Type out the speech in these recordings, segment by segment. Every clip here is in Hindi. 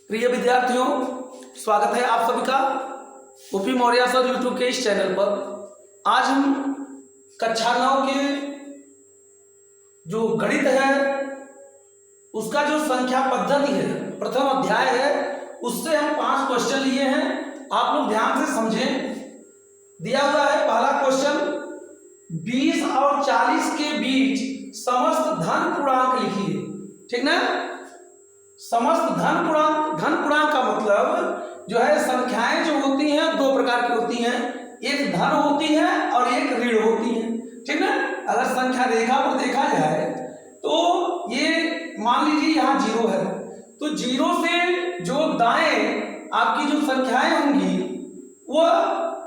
प्रिय विद्यार्थियों, स्वागत है आप सभी का ओपी मौर्य सर यूट्यूब के इस चैनल पर। आज हम कक्षा 9 के जो गणित है उसका जो संख्या पद्धति है, प्रथम अध्याय है, उससे हम 5 क्वेश्चन लिए हैं। आप लोग ध्यान से समझें। दिया हुआ है पहला क्वेश्चन, 20 और 40 के बीच समस्त धन पूर्णांक लिखिए। ठीक ना? समस्त धन पूर्णांक का मतलब जो है संख्याएं जो होती हैं दो प्रकार की होती हैं, एक धन होती है और एक ऋण होती है। ठीक ना? अगर संख्या रेखा पर देखा जाए तो ये मान लीजिए यहाँ 0 है, तो 0 से जो दाएं आपकी जो संख्याएं होंगी वह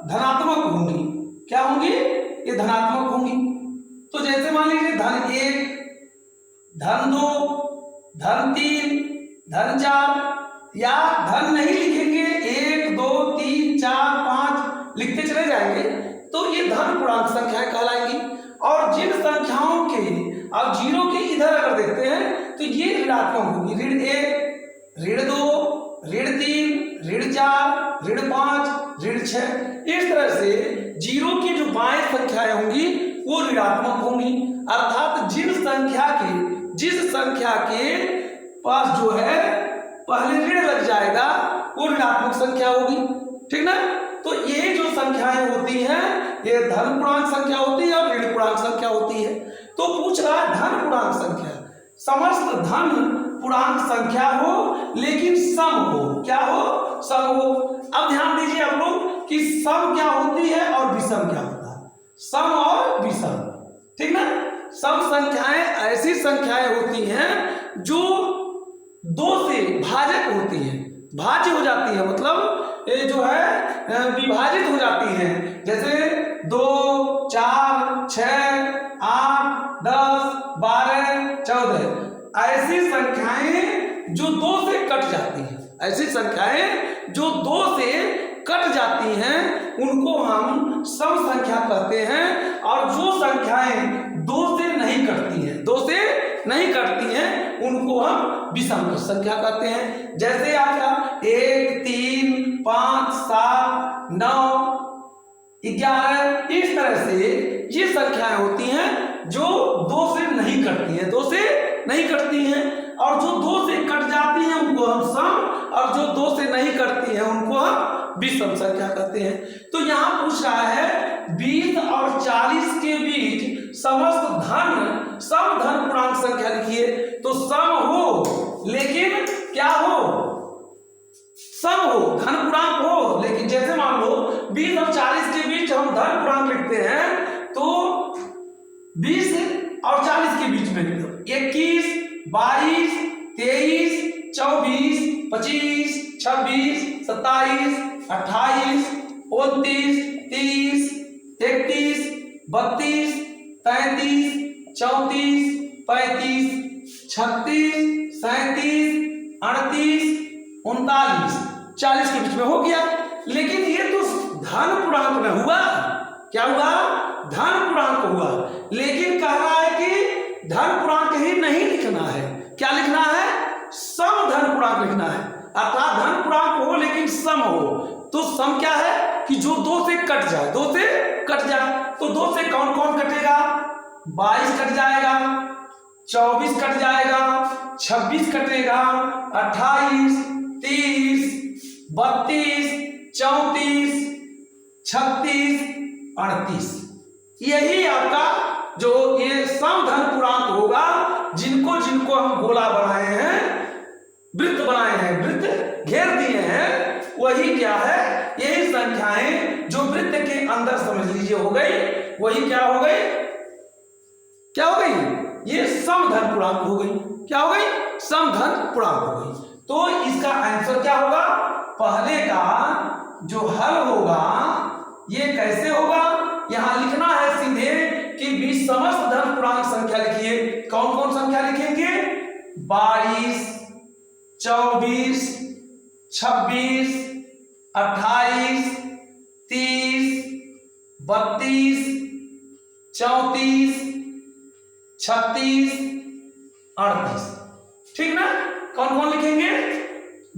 धनात्मक होंगी। क्या होंगी? ये धनात्मक होंगी। तो जैसे मान लीजिए धन 1, धन 2, धन 3, धन 4, या धन नहीं लिखेंगे 1 2 3 4 5 लिखते चले जाएंगे तो ये धन पूर्णांक संख्याएं कहलाएंगी। और जिन संख्याओं के आप 0 के इधर अगर देखते हैं तो ये ऋणात्मक होगी। ऋण 1, ऋण 2, ऋण 3, ऋण 4, ऋण 5, ऋण 6। इस तरह से 0 की जो बाएं संख्याएं होंगी वो ऋणात्मक होंगी। अर्थात जिस संख्या के पास जो है पहले ऋण लग जाएगा वो ऋणात्मक संख्या होगी। ठीक ना? तो ये जो संख्याएं होती हैं ये धन पूर्णांक संख्या होती है और ऋण पूर्णांक संख्या होती है। तो पूछ रहा है धन पूर्णांक संख्या, समस्त धन पूर्णांक संख्या हो लेकिन सम हो। क्या हो? सम हो। अब ध्यान दीजिए आप लोग कि सम क्या होती है और विषम क्या होता है। सम और विषम, ठीक ना? सम संख्याएं ऐसी संख्याएं होती हैं जो 2 से भाजक होती है, भाज्य हो जाती है, मतलब ये जो है विभाजित हो जाती है। जैसे 2, 4, 6, 8, 10, 12, 14 ऐसी संख्याएं जो 2 से कट जाती हैं। ऐसी संख्याएं जो 2 से कट जाती हैं उनको हम सम संख्या कहते हैं। और जो संख्याएं 2 से नहीं कटती हैं उनको हम विषम संख्या कहते हैं। जैसे आपका 1, 3, 5, 7, 9, 11 इस तरह से ये संख्याएं होती हैं जो 2 से नहीं कटती हैं। और जो 2 से कट जाती हैं उनको हम सम, और जो 2 से नहीं कटती हैं उनको हम विषम संख्या कहते हैं। तो यहाँ पूछ रहा है 20 और 40 के बीच समस्त सम धन पूर्णांक संख्या लिखिए। तो सम हो लेकिन क्या हो? सम हो, धन पूर्णांक हो। लेकिन जैसे मान लो 20 और 40 के बीच हम धन पूर्णांक लिखते हैं तो 20 और 40 के बीच में 21, 22, 23, 24, 25, 26, 27, 28, 29, 30, 31, 32, 33, 34, 35, 36, 37, 38, 39, 40 के बीच में हो गया। लेकिन ये तो धन पूर्णांक में हुआ। क्या हुआ? धन पूर्णांक हुआ। लेकिन कह रहा है कि धन पूर्णांक ही नहीं लिखना है। क्या लिखना है? सम धन पूर्णांक लिखना है। अर्थात धन पूर्णांक हो लेकिन सम हो। तो सम क्या है कि जो 2 से कट जाए, 2 से कट जाए। तो 2 से कौन कौन कटेगा? 22 कट जाएगा, 24 कट जाएगा, 26 कटेगा, 28, 30, 32, 34, 36, 38। यही आपका जो ये सम धन पूर्णांक होगा। जिनको हम गोला बनाए हैं, वृत्त बनाए हैं, वृत्त घेर दिए हैं, वही क्या है? यही संख्याएं जो वृत्त के अंदर समझ लीजिए हो गई, वही क्या हो गई? क्या हो गई? ये सम धन पूर्णांक हो गई। क्या हो गई? सम धन पूर्णांक हो गई। तो इसका आंसर क्या होगा? पहले का जो हल होगा ये कैसे होगा? यहां लिखना है सीधे कि समस्त धन पूर्णांक संख्या लिखिए। कौन कौन संख्या लिखेंगे? 22, 24, 26, 28, 30, 32, 34, 36, 38। ठीक ना? कौन कौन लिखेंगे?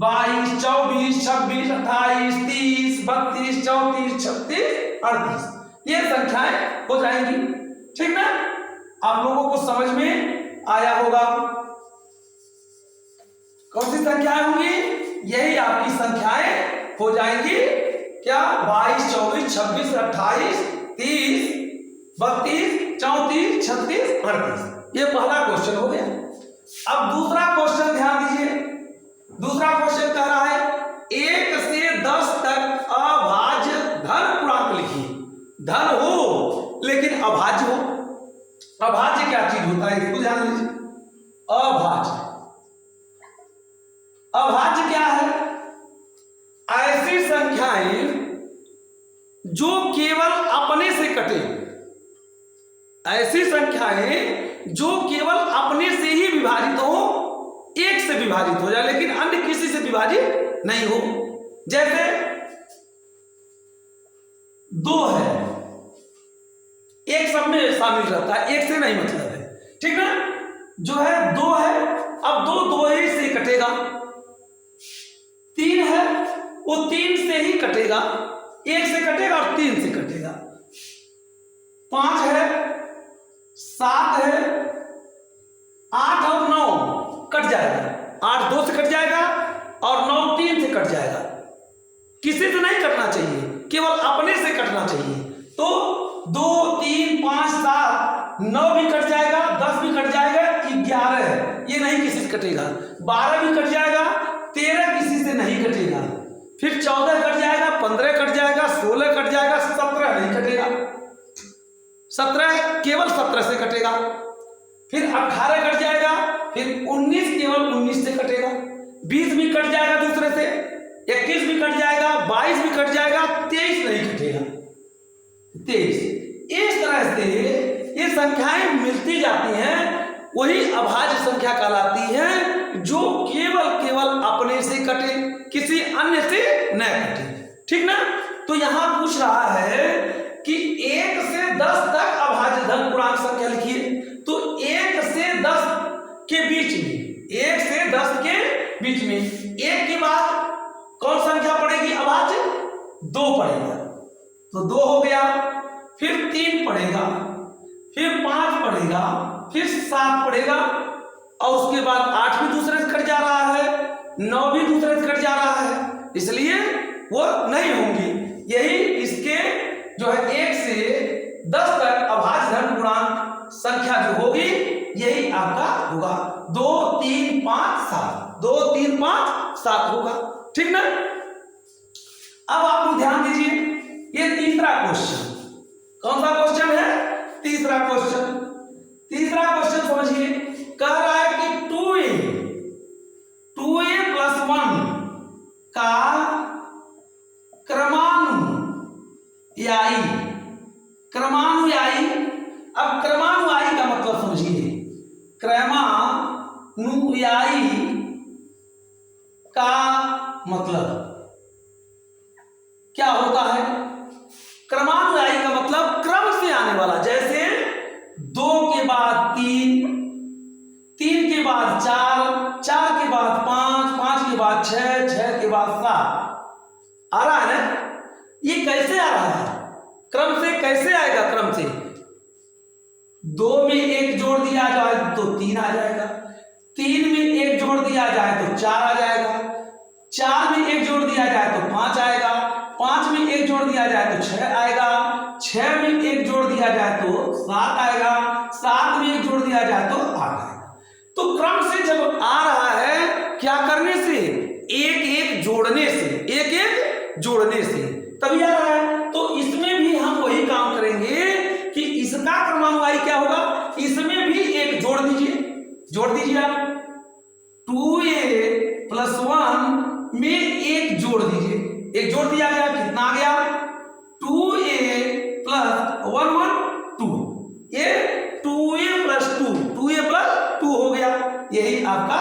22, 24, 26, 28, 30, 32, 34, 36, 38 ये संख्याएं हो जाएंगी। ठीक ना, आप लोगों को समझ में आया होगा। कौन सी संख्याएं होंगी? यही आपकी संख्याएं हो जाएंगी। क्या? 22, 24, 26, 28, 30, 32, 34, 36, 38 ये पहला क्वेश्चन हो गया। अब दूसरा क्वेश्चन ध्यान दीजिए। दूसरा क्वेश्चन कह रहा है 1 से 10 तक अभाज्य धन पूर्णांक लिखिए। धन हो लेकिन अभाज्य हो। अभाज्य क्या चीज होता है इसको ध्यान लीजिए। अभाज्य, अभाज्य क्या है? ऐसी संख्याएं जो केवल अपने से कटे, ऐसी संख्याएं जो केवल अपने से ही विभाजित हो, एक से विभाजित हो जाए लेकिन अन्य किसी से विभाजित नहीं हो। जैसे 2 है, एक सब में शामिल रहता है, एक से नहीं मतलब है। ठीक ना, जो है 2 है, अब 2 ही से कटेगा। 3 है, वो 3 से ही कटेगा, एक से कटेगा और 3 से कटेगा। 5 है, 7 है, 8 और 9 कट जाएगा। 8 2 से कट जाएगा और 9 3 से कट जाएगा। किसी से नहीं कटना चाहिए, केवल अपने से कटना चाहिए। तो 2, 3, 5, 7, 9 भी कट जाएगा, 10 भी कट जाएगा, 11 ये नहीं किसी से कटेगा। 12 भी कट जाएगा, 13 किसी से नहीं कटेगा। फिर 14 कट जाएगा, 15 कट जाएगा, 16 कट जाएगा, 17 नहीं कटेगा। 17 केवल 17 से कटेगा। फिर 18 कट जाएगा, फिर 19 केवल 19 से कटेगा। 20 भी कट जाएगा दूसरे से, 21 भी कट जाएगा, 22 भी कट जाएगा, 23 नहीं कटेगा। 23 इस तरह से ये संख्याएं मिलती जाती हैं, वही अभाज्य संख्या कहलाती है जो केवल अपने से कटे, किसी अन्य से न कटे। ठीक ना, तो यहां पूछ रहा है कि 1 से 10 तक अभाज्य धन पूर्णांक संख्या लिखिए। तो 1 से 10 के बीच में, 1 से 10 के बीच में 1 के बाद कौन संख्या पड़ेगी अभाज्य? 2 पड़ेगा, तो 2 हो गया। फिर 3 पड़ेगा, फिर 5 पड़ेगा, फिर 7 पड़ेगा और उसके बाद 8 भी दूसरे से कट जा रहा है, 9 भी दूसरे से कट जा रहा है, इसलिए वो नहीं होंगी। यही इसके जो है 1 से 10 तक अभाज्य धन पूर्णांक संख्या जो होगी यही आपका होगा 2, 3, 5, 7। 2, 3, 5, 7 होगा। ठीक ना, अब आप लोग ध्यान दीजिए, ये तीसरा क्वेश्चन। कौन सा क्वेश्चन है? तीसरा क्वेश्चन। तीसरा क्वेश्चन समझिए, कह रहा है कि 2a + 1 का क्रमानुयायी, क्रमानुयायी। अब क्रमानुयायी का मतलब समझिए, क्रमानुयायी का मतलब क्या होता है? क्रमानुयायी का मतलब क्रम से आने वाला। जैसे 2 के बाद 3, 3 के बाद 4, 4 के बाद 5, 5 के बाद 6, 6 के बाद 7 आ रहा है ना। ये कैसे आ रहा है? क्रम से कैसे आएगा? क्रम से 2 में 1 जोड़ दिया जाए तो 3 आ जाएगा, 3 में 1 जोड़ दिया जाए तो 4 आ जाएगा, 4 में 1 जोड़ दिया जाए तो 5 आएगा, 5 में 1 जोड़ दिया जाए तो 6 आएगा, 6 में 1 जोड़ दिया जाए तो 7 आएगा, 7 में 1 जोड़ दिया जाए तो 8 आएगा। तो क्रम से जब आ रहा है, क्या करने से? एक एक जोड़ने से, एक एक जोड़ने से तभी आ रहा है। तो इसमें भी हम वही काम करेंगे कि इसका क्रमानुयायी क्या होगा, इसमें भी एक जोड़ दीजिए। जोड़ दीजिए आप, 2a + 1 में एक जोड़ दीजिए। एक जोड़ दिया गया, कितना आ गया? 2a + 1 1 2, ये 2a + 2, 2a + 2 हो गया। यही आपका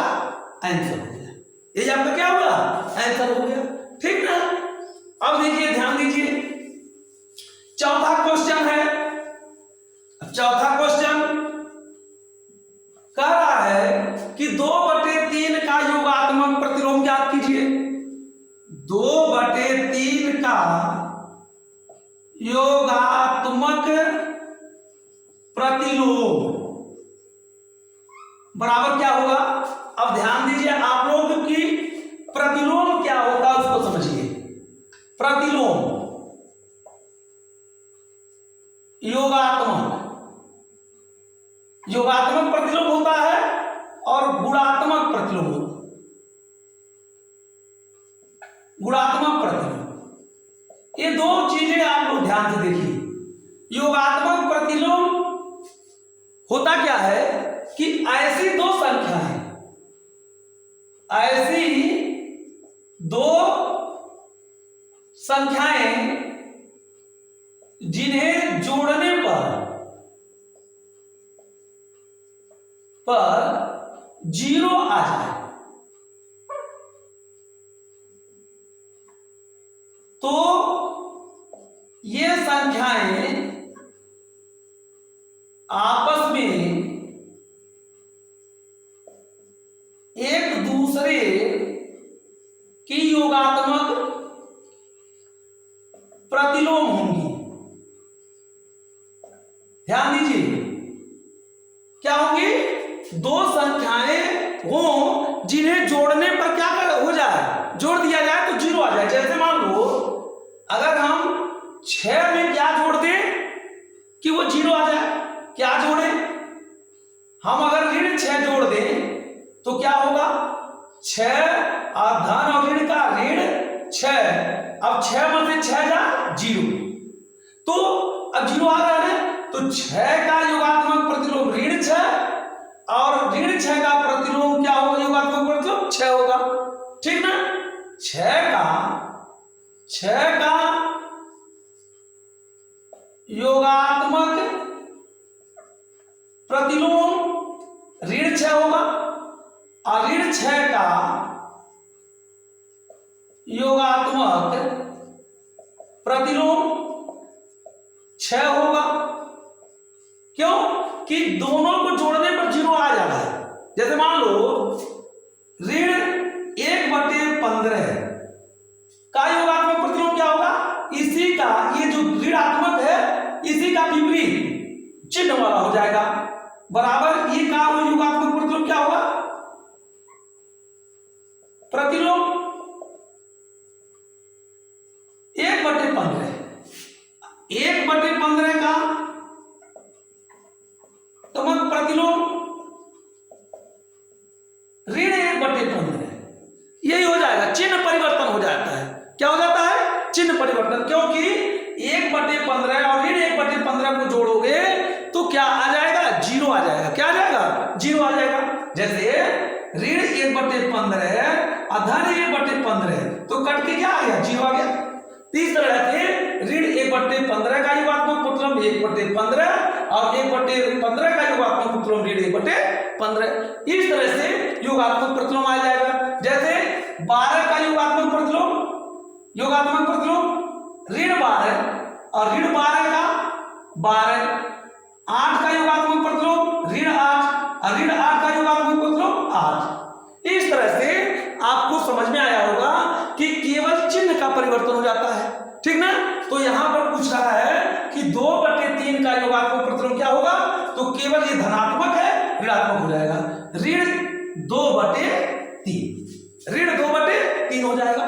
आंसर हो गया। यही आपका क्या हुआ? आंसर हो गया। ठीक ना, अब देखिए, ध्यान दीजिए, चौथा क्वेश्चन है। चौथा क्वेश्चन कह रहा है कि 2/3 का योगात्मक प्रतिलोम ज्ञात कीजिए। 2/3 का योगात्मक प्रतिलोम बराबर क्या होगा। अब ध्यान दीजिए आप लोग कि प्रतिलोम क्या होता है उसको समझिए। प्रतिलोम योगात्मक प्रतिलोम होता है और गुणात्मक प्रतिलोम ये दो चीजें आप लोग ध्यान से देखिए। योगात्मक प्रतिलोम होता क्या है कि ऐसी दो संख्याएं जिन्हें जोड़ने पर 0 आ जाए तो ये संख्याएं आपस में एक दूसरे की योगात्मक प्रतिलोम होंगी। ध्यान दीजिए क्या होंगी। दो संख्याएं हो जिन्हें जोड़ने पर क्या हो जाए, जोड़ दिया जाए तो 0 आ जाए। जैसे मान लो अगर हम 6 में क्या जोड़ दें कि वो 0 आ जाए। क्या जोड़े हम, अगर ऋण 6 जोड़ दें तो क्या होगा 6 और धन और ऋण का ऋण 6। अब 6 में से 6 जा 0 तो अब 0 आ रहा है तो 6 का योगात्मक प्रतिलोम ऋण 6 और ऋण 6 का प्रतिलोम क्या होगा, योगात्मक प्रतिलोम 6 होगा। ठीक ना। 6 का योगात्मक प्रतिलोम ऋण 6 होगा और ऋण 6 का योगात्मक प्रतिलोम 6 होगा। क्यों कि दोनों को जोड़ने पर 0 आ जाता है। जैसे मान लो ऋण 1/15 का योगात्मक प्रतिलोम क्या होगा, इसी का ये जो ऋणात्मक है इसी का विपरीत चिन्ह वाला हो जाएगा बराबर ये का योगात्मक प्रतिलोम क्या होगा, प्रतिलोम 1/15 का प्रतिलोम ऋण 1/15 यही हो जाएगा। चिन्ह परिवर्तन हो जाता है। क्या हो जाता है, चिन्ह परिवर्तन। क्योंकि 1/15 और ऋण 1/15 को जोड़ोगे तो क्या आ जाएगा, 0 आ जाएगा। क्या आ जाएगा, 0 आ जाएगा। जैसे ऋण 1/15 और धन 1/15 तो कट के क्या आ गया, 0 आ गया। इस तरह से ऋण 1/15 का योगात्मक प्रतिलोम 1/15 और 1/15 का योगात्मक प्रतिलोम ऋण 1/15। इस तरह से योगात्मक प्रतिलोम आ जाएगा। जैसे 12 का योगात्मक प्रतिलोम ऋण 12 और ऋण 12 का 12। 8 का योगात्मक प्रतिलोम ऋण 8 और ऋण 8 का योगात्मक प्रतिलोम 8। इस तरह से आपको समझ में आया होगा कि केवल चिन्ह का परिवर्तन हो जाता है। ठीक ना। तो यहां पर पूछ रहा है कि 2/3 का योगात्मक प्रतिलोम क्या होगा, तो केवल ये धनात्मक है ऋणात्मक हो जाएगा। ऋण 2/3 हो जाएगा।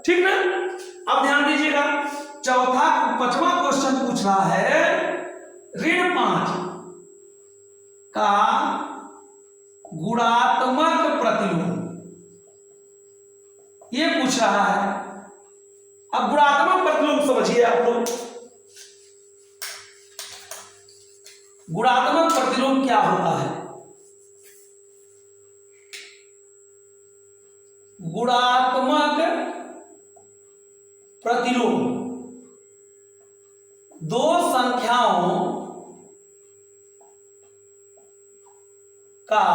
ठीक ना। अब ध्यान दीजिएगा, पांचवा क्वेश्चन पूछ रहा है ऋण 5 का गुणात्मक प्रतिलोम ये पूछ रहा है। अब गुणात्मक प्रतिलोम समझिए आप लोग। गुणात्मक प्रतिलोम क्या होता है। गुणात्मक प्रतिलोम दो संख्याओं का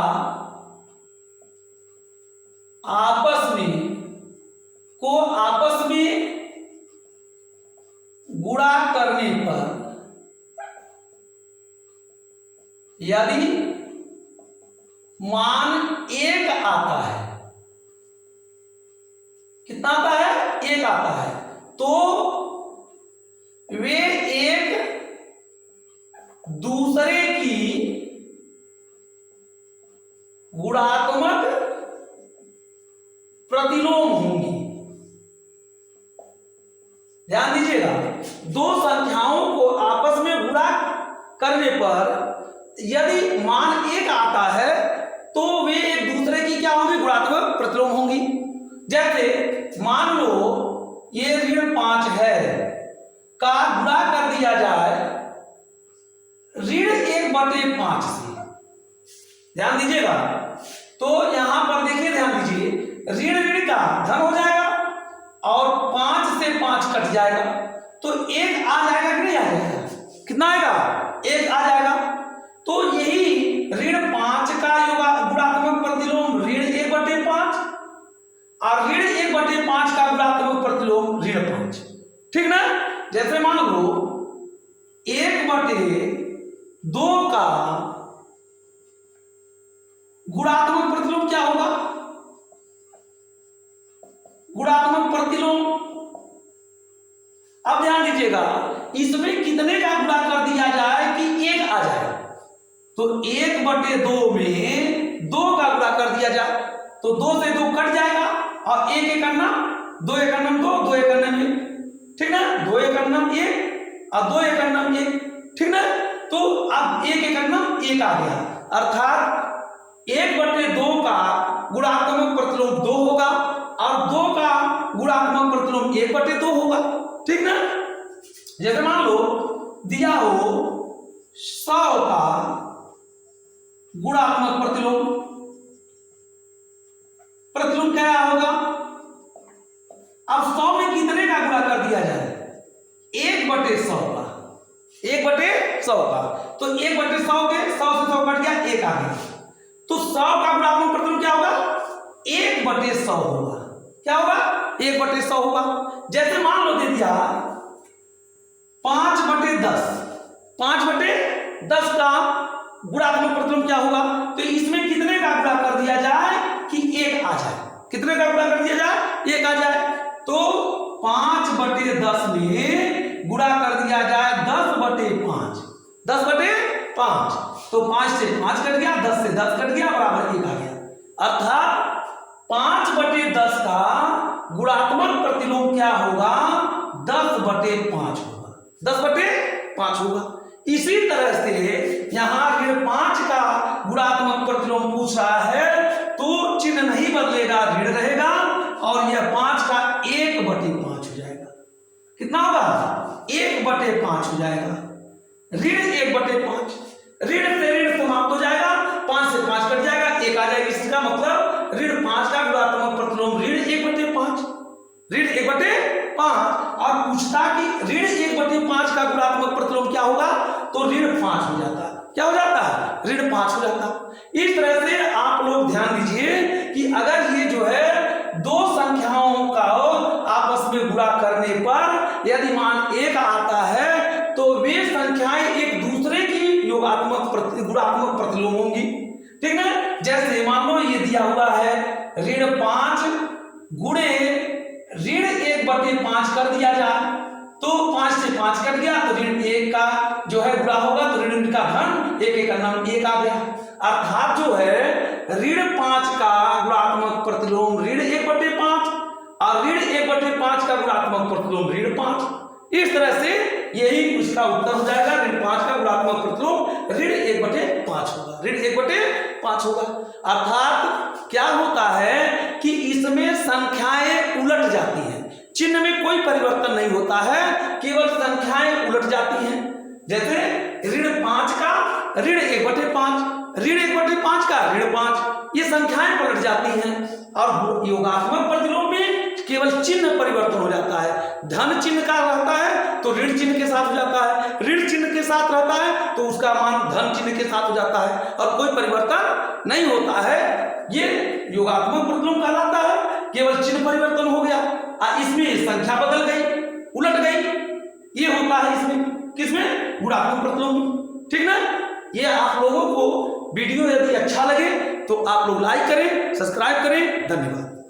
आपस में गुणा करने पर यदि मान 1 आता है, कितना आता है, 1 आता है तो वे एक दूसरे की गुणात्मक प्रतिलोम होंगी। ध्यान दीजिएगा, दो संख्याओं को आपस में गुणा करने पर यदि मान एक आता है तो वे एक दूसरे की क्या होंगी, गुणात्मक प्रतिलोम होंगी। जैसे मान लो ये ऋण 5 है का गुणा कर दिया जाए ऋण 1/5 से। ध्यान दीजिएगा, तो यहां पर देखिए, ध्यान दीजिए, ऋण ऋण का धन हो जाएगा और 5 से 5 कट जाएगा तो 1 आ जाएगा कि नहीं आ जाएगा? कितना आएगा? 1 आ जाएगा। तो यही ऋण 5 का गुणात्मक प्रतिलोम ऋण 1/5 और ऋण 1/5 का गुणात्मक प्रतिलोम ऋण 5। ठीक ना? जैसे मान लो 1/2 का गुणात्मक प्रतिलोम क्या होगा? गुणात्मक प्रतिलोम, अब ध्यान दीजिएगा, इसमें कितने का गुणा कर दिया जाए कि 1 आ जाए? तो 1/2 में 2 का गुणा कर दिया जाए तो 2 से 2 कट जाएगा और 1 1 करना 2 1 करना 2 2 1 करना 1। ठीक ना? 2 1 करना 1 और 2 1 करना 1। ठीक ना? तो अब 1 1 करना 1 आ गया, अर्थात 1/2 का गुणात्मक प्रतिलोम 2 होगा और 2 का गुणात्मक प्रतिलोम 1/2 होगा। ठीक ना? जैसे मान लो दिया हो 100 का गुणात्मक प्रतिलोम, प्रतिलोम क्या होगा? अब 100 में कितने का गुणा कर दिया जाए? 1/100 का, 1/100 का, तो 1/100 के 100 से 100 कट गया, 1 आ गया, तो 100 का गुणात्मक प्रतिलोम क्या होगा? 1/100 होगा। क्या होगा? 1/100 होगा। जैसे मान लो दे दिया 5/10, 5/10 का गुणात्मक प्रतिलोम क्या होगा? तो इसमें कितने का गुणा कर दिया जाए कि 1 आ जाए? कितने का गुणा कर दिया जाए? 1 आ जाए। तो 5/10 में गुणा कर दिया जाए 10/5, 10/5, तो 5 से 5 कट गया, 10 से 10 कट गया, बराबर 1 आ गया, अर्थात 5/10 का गुणात्मक प्रतिलोम क्या होगा? 10/5 होगा, 10/5 होगा। इसी तरह से यहां ऋण 5 का गुणात्मक प्रतिलोम पूछ रहा है तो चिन्ह नहीं बदलेगा, ऋण रहेगा और यह 5 का 1/5 हो जाएगा। कितना होगा? 1/5 हो जाएगा। ऋण 1/5, ऋण से ऋण समाप्त हो जाएगा, 5 से 5 कट जाएगा, 1 आ जाएगा। इसका मतलब ऋण 5 का गुणात्मक प्रतिलोम ऋण 1/5, ऋण 1/5। और पूछता कि ऋण 1/5 का गुणात्मक प्रतिलोम क्या होगा? तो ऋण 5 हो जाता। क्या हो जाता है? ऋण 5 हो जाता। इस तरह से आप लोग ध्यान दीजिए कि अगर ये जो है दो संख्याओं का आपस में गुणा करने पर यदि मान 1 आता है तो वे संख्याएं एक दूसरे की गुणात्मक प्रतिलोम होंगी। ठीक है? जैसे मान लो ये दिया हुआ है ऋण 5 गुणे ऋण 1/5 कर दिया जाए तो 5 से 5 कट गया तो ऋण 1 का जो है गुणा होगा तो ऋण का धन 1 1 का नाम 1 आ गया, अर्थात जो है ऋण 5 का गुणात्मक प्रतिलोम ऋण 1/5 और ऋण 1/5 का गुणात्मक प्रतिलोम ऋण 5। इस तरह से यही उसका उत्तर हो जाएगा, ऋण 5 का गुणात्मक प्रतिलोम ऋण 1/5 होगा, ऋण 1/5 होगा। अर्थात क्या होता है कि इसमें संख्याएं उलट जाती हैं, चिन्ह में कोई परिवर्तन नहीं होता है, केवल संख्याएं उलट जाती हैं। जैसे ऋण 5 का ऋण 1/5, ऋण 1/5 का ऋण 5, ये संख्याएं पलट जाती हैं। और योगात्मक प्रतिलोम में केवल चिन्ह परिवर्तन हो जाता है, धन चिन्ह का रहता है तो ऋण चिन्ह के साथ हो जाता है, ऋण चिन्ह के साथ रहता है तो उसका मान धन चिन्ह के साथ हो जाता है और कोई परिवर्तन नहीं होता है। ये योगात्मक प्रतिलोम कहलाता है, केवल चिन्ह परिवर्तन हो गया, इसमें संख्या बदल गई, उलट गई, ये होता है इसमें, किसमें? गुणात्मक प्रतिलोम में। ठीक ना? ये आप लोगों को वीडियो यदि अच्छा लगे तो आप लोग लाइक करें, सब्सक्राइब करें। धन्यवाद।